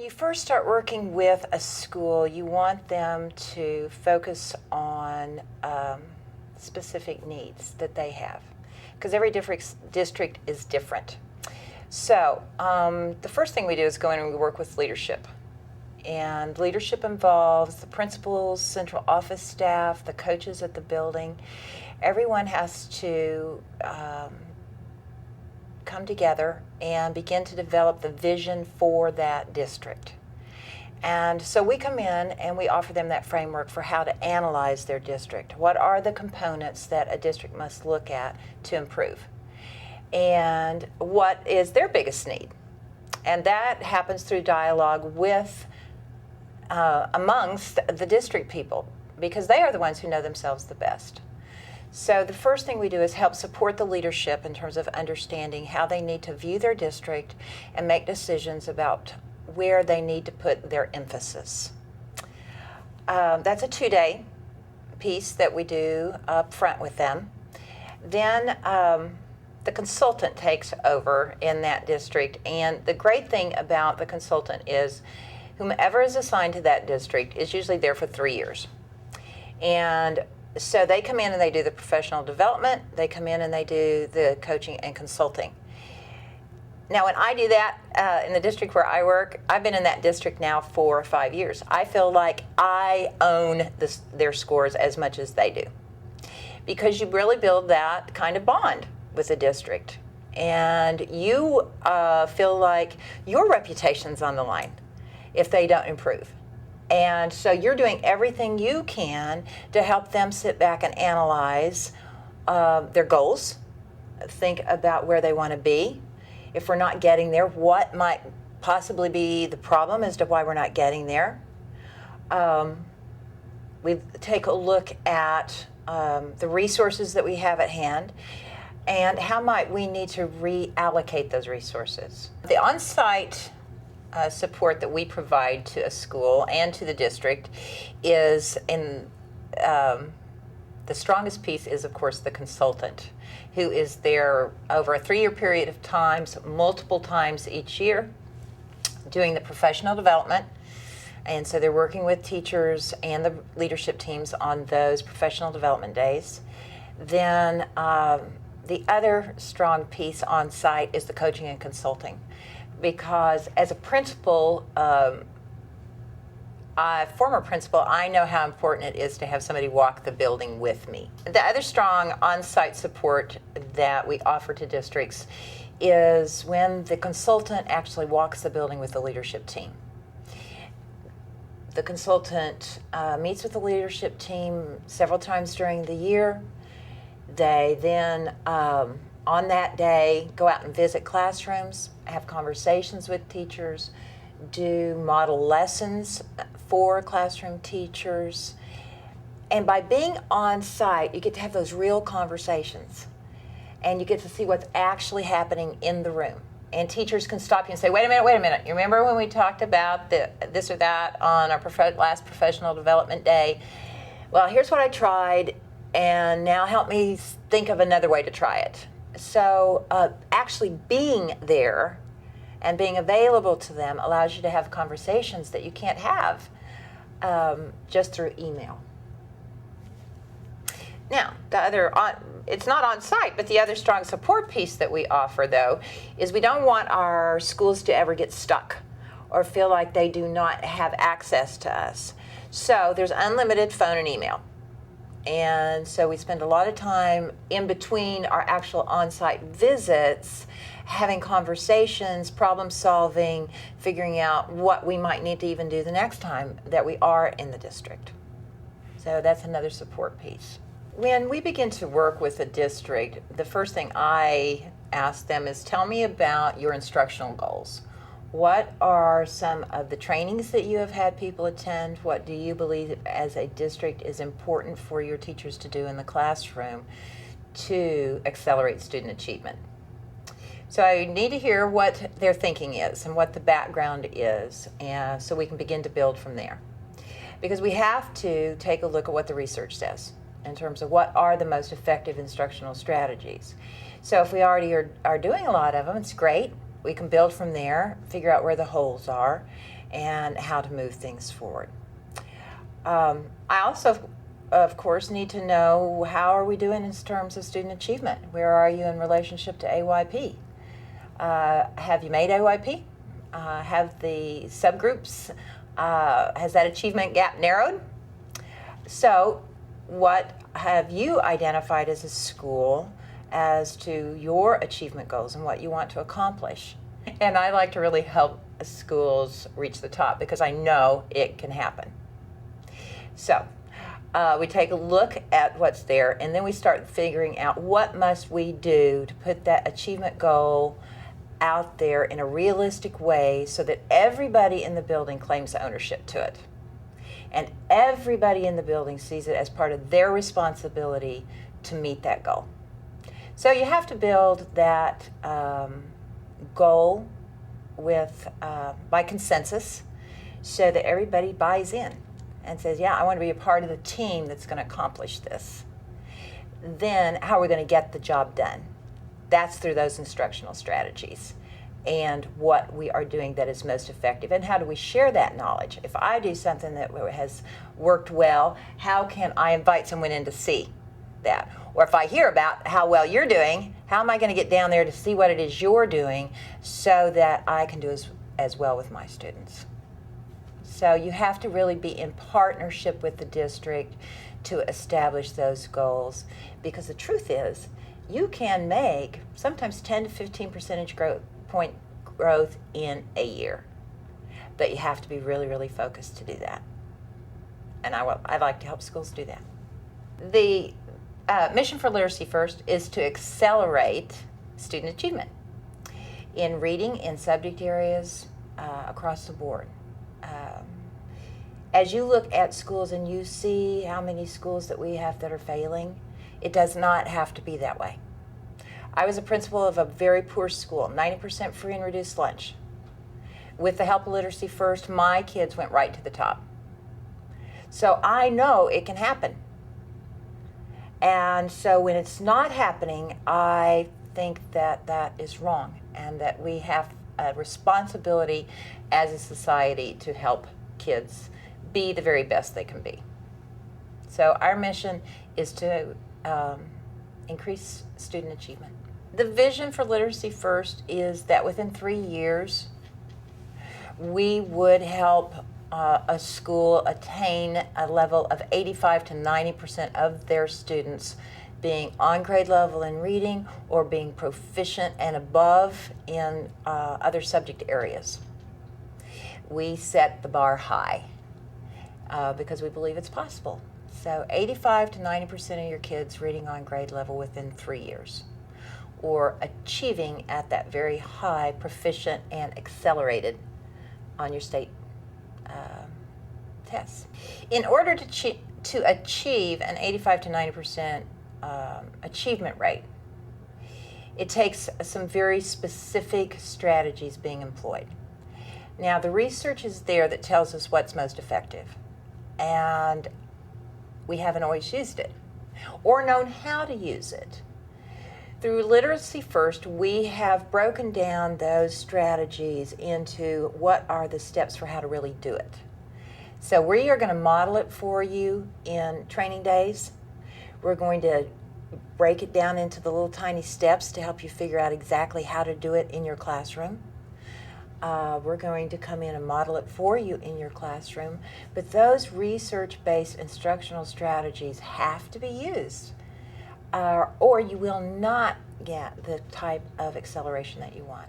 you first start working with a school, you want them to focus on specific needs that they have, because every district is different. So the first thing we do is go in and we work with leadership. And leadership involves the principals, central office staff, the coaches at the building. Everyone has to come together and begin to develop the vision for that district. And so we come in and we offer them that framework for how to analyze their district. What are the components that a district must look at to improve? And what is their biggest need? And that happens through dialogue with amongst the district people, because they are the ones who know themselves the best. So the first thing we do is help support the leadership in terms of understanding how they need to view their district and make decisions about where they need to put their emphasis. That's a 2-day piece that we do up front with them. Then the consultant takes over in that district, and the great thing about the consultant is whomever is assigned to that district is usually there for 3 years. And so they come in and they do the professional development, they come in and they do the coaching and consulting. Now when I do that in the district where I work, I've been in that district now for 5 years. I feel like I own their scores as much as they do, because you really build that kind of bond with the district, and you feel like your reputation's on the line if they don't improve. And so you're doing everything you can to help them sit back and analyze their goals, think about where they want to be. If we're not getting there, what might possibly be the problem as to why we're not getting there. We take a look at the resources that we have at hand and how might we need to reallocate those resources. The on-site support that we provide to a school and to the district is the strongest piece is, of course, the consultant, who is there over a 3-year period of time, so multiple times each year, doing the professional development. And so they're working with teachers and the leadership teams on those professional development days. Then the other strong piece on site is the coaching and consulting, because as a principal, former principal, I know how important it is to have somebody walk the building with me. The other strong on-site support that we offer to districts is when the consultant actually walks the building with the leadership team. The consultant meets with the leadership team several times during the year. They then, on that day, go out and visit classrooms, have conversations with teachers, do model lessons for classroom teachers. And by being on site, you get to have those real conversations, and you get to see what's actually happening in the room. And teachers can stop you and say, wait a minute, you remember when we talked about this or that on our last professional development day? Well, here's what I tried, and now help me think of another way to try it. So actually being there and being available to them allows you to have conversations that you can't have just through email. Now, it's not on site, but the other strong support piece that we offer, though, is we don't want our schools to ever get stuck or feel like they do not have access to us. So there's unlimited phone and email. And so we spend a lot of time in between our actual on-site visits having conversations, problem solving, figuring out what we might need to even do the next time that we are in the district. So that's another support piece. When we begin to work with a district, the first thing I ask them is, tell me about your instructional goals. What are some of the trainings that you have had people attend? What do you believe as a district is important for your teachers to do in the classroom to accelerate student achievement? So I need to hear what their thinking is and what the background is, and so we can begin to build from there. Because we have to take a look at what the research says in terms of what are the most effective instructional strategies. So if we already are doing a lot of them, it's great. We can build from there, figure out where the holes are, and how to move things forward. I also, of course, need to know how are we doing in terms of student achievement. Where are you in relationship to AYP? Have you made AYP? Have the subgroups, has that achievement gap narrowed? So what have you identified as a school as to your achievement goals and what you want to accomplish? And I like to really help schools reach the top because I know it can happen. So we take a look at what's there, and then we start figuring out what must we do to put that achievement goal out there in a realistic way so that everybody in the building claims ownership to it. And everybody in the building sees it as part of their responsibility to meet that goal. So you have to build that goal with by consensus so that everybody buys in and says, yeah, I want to be a part of the team that's going to accomplish this. Then how are we going to get the job done? That's through those instructional strategies and what we are doing that is most effective. And how do we share that knowledge? If I do something that has worked well, how can I invite someone in to see that? Or if I hear about how well you're doing, how am I going to get down there to see what it is you're doing so that I can do as well with my students? So you have to really be in partnership with the district to establish those goals, because the truth is you can make sometimes 10 to 15 percentage point growth in a year, but you have to be really, really focused to do that. And I'd like to help schools do that. The mission for Literacy First is to accelerate student achievement in reading in subject areas across the board. As you look at schools and you see how many schools that we have that are failing, it does not have to be that way. I was a principal of a very poor school, 90% free and reduced lunch. With the help of Literacy First, my kids went right to the top. So I know it can happen. And so when it's not happening, I think that that is wrong, and that we have a responsibility as a society to help kids be the very best they can be. So our mission is to increase student achievement. The vision for Literacy First is that within 3 years, we would help a school attain a level of 85 to 90% of their students being on grade level in reading or being proficient and above in other subject areas. We set the bar high because we believe it's possible. So 85 to 90% of your kids reading on grade level within 3 years, or achieving at that very high, proficient, and accelerated on your state tests. In order to achieve an 85 to 90% achievement rate, it takes some very specific strategies being employed. Now, the research is there that tells us what's most effective, and we haven't always used it or known how to use it. Through Literacy First, we have broken down those strategies into what are the steps for how to really do it. So we are going to model it for you in training days. We're going to break it down into the little tiny steps to help you figure out exactly how to do it in your classroom. We're going to come in and model it for you in your classroom, but those research-based instructional strategies have to be used, or you will not get the type of acceleration that you want.